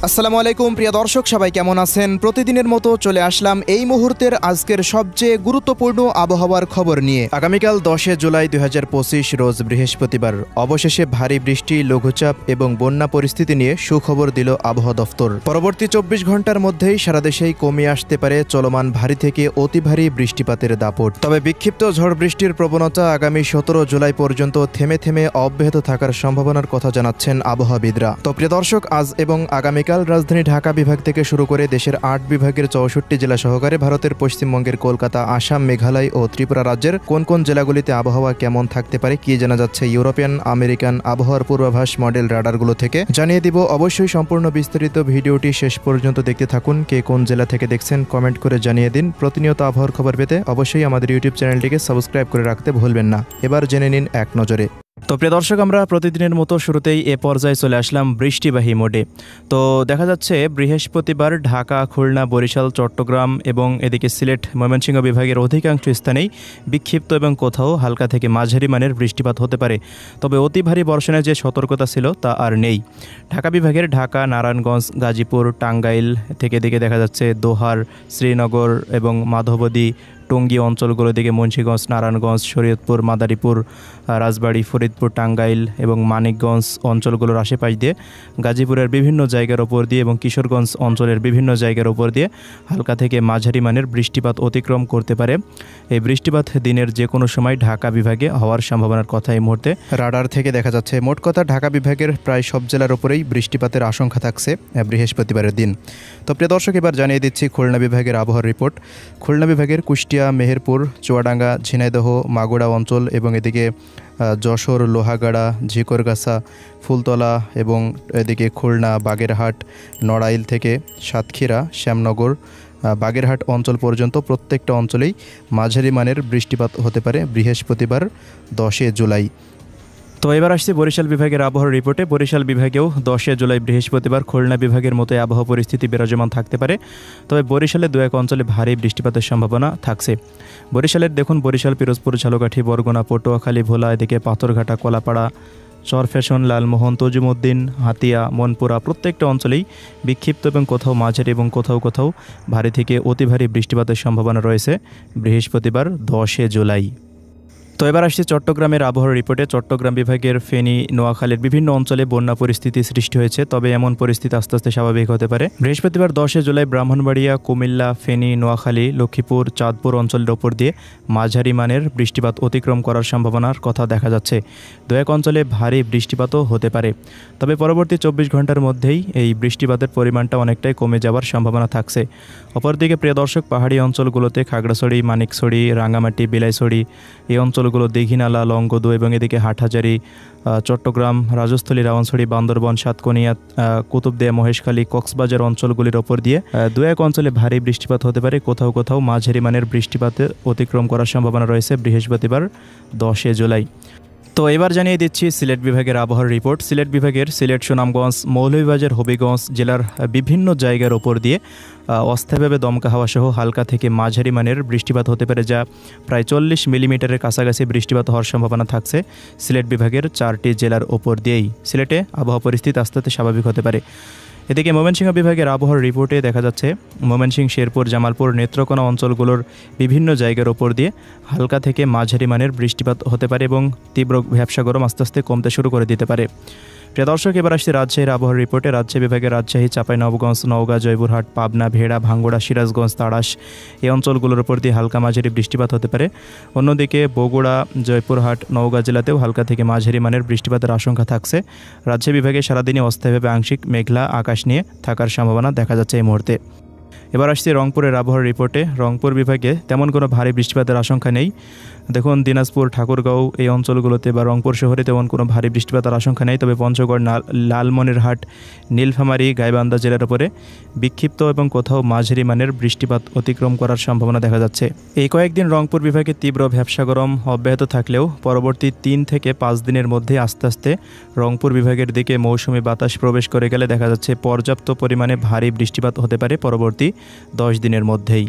আসসালামু আলাইকুম প্রিয় দর্শক, সবাই কেমন আছেন? প্রতিদিনের মতো চলে আসলাম এই মুহূর্তের আজকের সবচেয়ে গুরুত্বপূর্ণ আবহাওয়ার খবর নিয়ে। আগামীকাল 10 জুলাই 2025 রোজ বৃহস্পতিবার অবশেষে ভারী বৃষ্টি, লঘুচাপ এবং বন্যা পরিস্থিতি নিয়ে সুখবর দিল আবহাওয়া দফতর। পরবর্তী 24 ঘন্টার মধ্যেই সারা দেশেই কমে আসতে পারে চলমান ভারী থেকে অতি ভারী বৃষ্টিপাতের দাপট। তবে বিক্ষিপ্ত ঝড় বৃষ্টির প্রবণতা আগামী 17 জুলাই পর্যন্ত থেমে থেমে অব্যাহত থাকার সম্ভাবনার কথা জানাচ্ছেন আবহাওয়াবিদরা। তো প্রিয় দর্শক, আজ এবং আগামীকাল রাজধানী ঢাকা বিভাগ থেকে শুরু করে দেশের 8 বিভাগের 64 জেলা সহকারে ভারতের পশ্চিমবঙ্গের কলকাতা, আসাম, মেঘালয় ও ত্রিপুরা রাজ্যের কোন কোন জেলাগুলিতে আবহাওয়া কেমন থাকতে পারে কি জানা যাচ্ছে ইউরোপিয়ান আমেরিকান আবহাওয়ার পূর্বাভাস মডেল রাডারগুলো থেকে জানিয়ে দিব। অবশ্যই সম্পূর্ণ বিস্তারিত ভিডিওটি শেষ পর্যন্ত দেখতে থাকুন। কে কোন জেলা থেকে দেখছেন কমেন্ট করে জানিয়ে দিন। প্রতিনিয়ত আবহাওয়ার খবর পেতে অবশ্যই আমাদের ইউটিউব চ্যানেলটিকে সাবস্ক্রাইব করে রাখতে ভুলবেন না। এবার জেনে নিন এক নজরে। তো প্রিয় দর্শক, আমরা প্রতিদিনের মতো শুরুতেই এ পর্যায়ে চলে আসলাম বৃষ্টিবাহী মোডে। তো দেখা যাচ্ছে বৃহস্পতিবার ঢাকা, খুলনা, বরিশাল, চট্টগ্রাম এবং এদিকে সিলেট, ময়মনসিংহ বিভাগের অধিকাংশ স্থানেই বিক্ষিপ্ত এবং কোথাও হালকা থেকে মাঝারি মানের বৃষ্টিপাত হতে পারে। তবে অতি ভারী বর্ষণের যে সতর্কতা ছিল তা আর নেই। ঢাকা বিভাগের ঢাকা, নারায়ণগঞ্জ, গাজীপুর, টাঙ্গাইল থেকে এদিকে দেখা যাচ্ছে দোহার, শ্রীনগর এবং মাধবদী, টঙ্গী অঞ্চলগুলোর দিকে মুন্সিগঞ্জ, নারায়ণগঞ্জ, শরীয়তপুর, মাদারীপুর, রাজবাড়ী, ফরিদপুর, টাঙ্গাইল এবং মানিকগঞ্জ অঞ্চলগুলোর আশেপাশ দিয়ে, গাজীপুরের বিভিন্ন জায়গার ওপর দিয়ে এবং কিশোরগঞ্জ অঞ্চলের বিভিন্ন জায়গার ওপর দিয়ে হালকা থেকে মাঝারি মানের বৃষ্টিপাত অতিক্রম করতে পারে। এই বৃষ্টিপাত দিনের যে কোনো সময় ঢাকা বিভাগে হওয়ার সম্ভাবনার কথা এই মুহূর্তে রাডার থেকে দেখা যাচ্ছে। মোট কথা ঢাকা বিভাগের প্রায় সব জেলার ওপরেই বৃষ্টিপাতের আশঙ্কা থাকছে বৃহস্পতিবারের দিন। তো প্রিয় দর্শক, এবার জানিয়ে দিচ্ছি খুলনা বিভাগের আবহাওয়ার রিপোর্ট। খুলনা বিভাগের কুষ্টিয়া, মেহেরপুর, চুয়াডাঙ্গা, ঝিনাইদহ, মাগুরা অঞ্চল এবং এদিকে যশোর, লোহাগাড়া, ঝিকরগাছা, ফুলতলা এবং এদিকে খুলনা, বাগেরহাট, নড়াইল থেকে সাতক্ষীরা, শ্যামনগর, বাগেরহাট অঞ্চল পর্যন্ত প্রত্যেকটা অঞ্চলেই মাঝারি মানের বৃষ্টিপাত হতে পারে বৃহস্পতিবার 10 জুলাই। তো এবার আসছে বরিশাল বিভাগের আবহাওয়ার রিপোর্টে। বরিশাল বিভাগেও 10 জুলাই বৃহস্পতিবার খুলনা বিভাগের মতোই আবহাওয়া পরিস্থিতি বিরাজমান থাকতে পারে। তবে বরিশালে দু এক অঞ্চলে ভারী বৃষ্টিপাতের সম্ভাবনা থাকছে। বরিশালের দেখুন, বরিশাল, পিরোজপুর, ঝালকাঠি, বরগুনা, পটুয়াখালী, ভোলা, এদিকে পাথরঘাটা, কলাপাড়া, চরফ্যাশন, লালমোহন, তজুমুদ্দিন, হাতিয়া, মনপুরা প্রত্যেকটা অঞ্চলেই বিক্ষিপ্ত এবং কোথাও মাঝারি এবং কোথাও কোথাও ভারী থেকে অতি ভারী বৃষ্টিপাতের সম্ভাবনা রয়েছে বৃহস্পতিবার 10 জুলাই। তো এবার আসছে চট্টগ্রামের আবহাওয়ার রিপোর্টে। চট্টগ্রাম বিভাগের ফেনী, নোয়াখালীর বিভিন্ন অঞ্চলে বন্যা পরিস্থিতি সৃষ্টি হয়েছে। তবে এমন পরিস্থিতি আস্তে আস্তে স্বাভাবিক হতে পারে। বৃহস্পতিবার 10 জুলাই ব্রাহ্মণবাড়িয়া, কুমিল্লা, ফেনী, নোয়াখালী, লক্ষ্মীপুর, চাঁদপুর অঞ্চলের ওপর দিয়ে মাঝারি মানের বৃষ্টিপাত অতিক্রম করার সম্ভাবনার কথা দেখা যাচ্ছে। দু এক অঞ্চলে ভারী বৃষ্টিপাতও হতে পারে। তবে পরবর্তী 24 ঘন্টার মধ্যেই এই বৃষ্টিপাতের পরিমাণটা অনেকটাই কমে যাওয়ার সম্ভাবনা থাকছে। অপরদিকে প্রিয় দর্শক, পাহাড়ি অঞ্চলগুলোতে খাগড়াছড়ি, মানিকছড়ি, রাঙ্গামাটি, বিলাইছড়ি এই অঞ্চলগুলো, দীঘিনালা, লংগদু এবং এদিকে হাটহাজারি, চট্টগ্রাম, রাজস্থলী, রাওয়ানছড়ি, বান্দরবন, সাতকনিয়া, কুতুবদিয়া, মহেশখালী, কক্সবাজার অঞ্চলগুলির ওপর দিয়ে দু এক অঞ্চলে ভারী বৃষ্টিপাত হতে পারে। কোথাও কোথাও মাঝারি মানের বৃষ্টিপাতের অতিক্রম করার সম্ভাবনা রয়েছে বৃহস্পতিবার 10 জুলাই। তো এবার জানিয়ে দিচ্ছি সিলেট বিভাগের আবহাওয়ার রিপোর্ট। সিলেট বিভাগের সিলেট, সুনামগঞ্জ, মৌলভীবাজার, হবিগঞ্জ জেলার বিভিন্ন জায়গার ওপর দিয়ে অস্থায়ীভাবে দমকা হাওয়া সহ হালকা থেকে মাঝারি মানের বৃষ্টিপাত হতে পারে, যা প্রায় 40 মিলিমিটারের কাছাকাছি বৃষ্টিপাত হওয়ার সম্ভাবনা থাকছে সিলেট বিভাগের 4টি জেলার ওপর দিয়েই। সিলেটে আবহাওয়া পরিস্থিতি আস্তে আস্তে স্বাভাবিক হতে পারে। এদিকে ময়মনসিংহ বিভাগের আবহাওয়ার রিপোর্টে দেখা যাচ্ছে ময়মনসিংহ, শেরপুর, জামালপুর, নেত্রকোনা অঞ্চলগুলোর বিভিন্ন জায়গার ওপর দিয়ে হালকা থেকে মাঝারি মানের বৃষ্টিপাত হতে পারে এবং তীব্র ভ্যাপসা গরম আস্তে আস্তে কমতে শুরু করে দিতে পারে। প্রিয় দর্শক, এবার আসছে রাজশাহীর আবহাওয়ার রিপোর্টে। রাজশাহী বিভাগের রাজশাহী, চাঁপাইনবাবগঞ্জ, নওগাঁ, জয়পুরহাট, পাবনা, ভেড়া, ভাঙ্গুড়া, সিরাজগঞ্জ, তাড়াশ এই অঞ্চলগুলোর উপর দিয়ে হালকা মাঝারি বৃষ্টিপাত হতে পারে। অন্যদিকে বগুড়া, জয়পুরহাট, নওগাঁ জেলাতেও হালকা থেকে মাঝারি মানের বৃষ্টিপাতের আশঙ্কা থাকছে। রাজশাহী বিভাগে সারাদিনই অস্থায়ীভাবে আংশিক মেঘলা আকাশ নিয়ে থাকার সম্ভাবনা দেখা যাচ্ছে এই মুহূর্তে। এবার আসছে রংপুরের আবহাওয়ার রিপোর্টে। রংপুর বিভাগে তেমন কোনো ভারী বৃষ্টিপাতের আশঙ্কা নেই। দেখুন, দিনাজপুর, ঠাকুরগাঁও এই অঞ্চলগুলোতে বা রংপুর শহরে তেমন কোনো ভারী বৃষ্টিপাতের আশঙ্কা নেই। তবে পঞ্চগড়, লালমনিরহাট, নীলফামারী, গাইবান্ধা জেলার উপরে বিক্ষিপ্ত এবং কোথাও মাঝারি মানের বৃষ্টিপাত অতিক্রম করার সম্ভাবনা দেখা যাচ্ছে। এই কয়েকদিন রংপুর বিভাগে তীব্র ভ্যাপসা গরম অব্যাহত থাকলেও পরবর্তী 3 থেকে 5 দিনের মধ্যে আস্তে আস্তে রংপুর বিভাগের দিকে মৌসুমি বাতাস প্রবেশ করে গেলে দেখা যাচ্ছে পর্যাপ্ত পরিমাণে ভারী বৃষ্টিপাত হতে পারে পরবর্তী 10 দিনের মধ্যেই।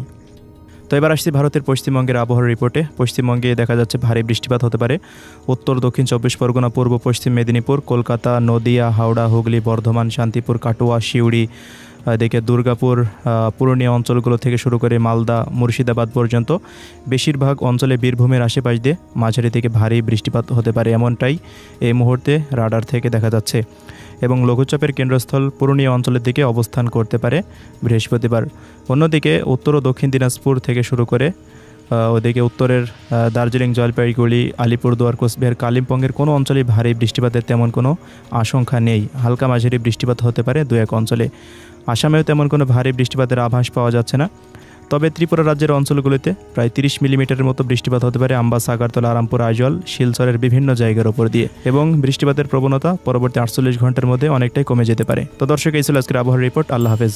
তো এবার আসছি ভারতের পশ্চিমবঙ্গের আবহাওয়ার রিপোর্টে। পশ্চিমবঙ্গে দেখা যাচ্ছে ভারী বৃষ্টিপাত হতে পারে। উত্তর দক্ষিণ 24 পরগনা, পূর্ব পশ্চিম মেদিনীপুর, কলকাতা, নদিয়া, হাওড়া, হুগলি, বর্ধমান, শান্তিপুর, কাটোয়া, সিউড়ি, এদিকে দুর্গাপুর, পুরুলিয়া অঞ্চলগুলো থেকে শুরু করে মালদা, মুর্শিদাবাদ পর্যন্ত বেশিরভাগ অঞ্চলে বীরভূমের আশেপাশ দিয়ে মাঝারি থেকে ভারী বৃষ্টিপাত হতে পারে, এমনটাই এই মুহূর্তে রাডার থেকে দেখা যাচ্ছে। এবং লঘুচাপের কেন্দ্রস্থল পুরুলিয়া অঞ্চলের দিকে অবস্থান করতে পারে বৃহস্পতিবার। অন্যদিকে উত্তর ও দক্ষিণ দিনাজপুর থেকে শুরু করে ওদিকে উত্তরের দার্জিলিং, জলপাইগুড়ি, আলিপুরদুয়ার, কোচবিহার, কালিম্পংয়ের কোনো অঞ্চলে ভারী বৃষ্টিপাতের তেমন কোনো আশঙ্কা নেই। হালকা মাঝারি বৃষ্টিপাত হতে পারে দু এক অঞ্চলে। আসামেও তেমন কোনো ভারী বৃষ্টিপাতের আভাস পাওয়া যাচ্ছে না। তবে ত্রিপুরা রাজ্যের অঞ্চলগুলিতে প্রায় 30 মিলিমিটারের মতো বৃষ্টিপাত হতে পারে আমবাসা, আগরতলা, আরামপুর, আইজল, শিলচরের বিভিন্ন জায়গার উপর দিয়ে, এবং বৃষ্টিপাতের প্রবণতা পরবর্তী 48 ঘন্টার মধ্যে অনেকটাই কমে যেতে পারে। তো দর্শক, এই ছিল আজকের আবহাওয়ার রিপোর্ট। আল্লাহ হাফেজ।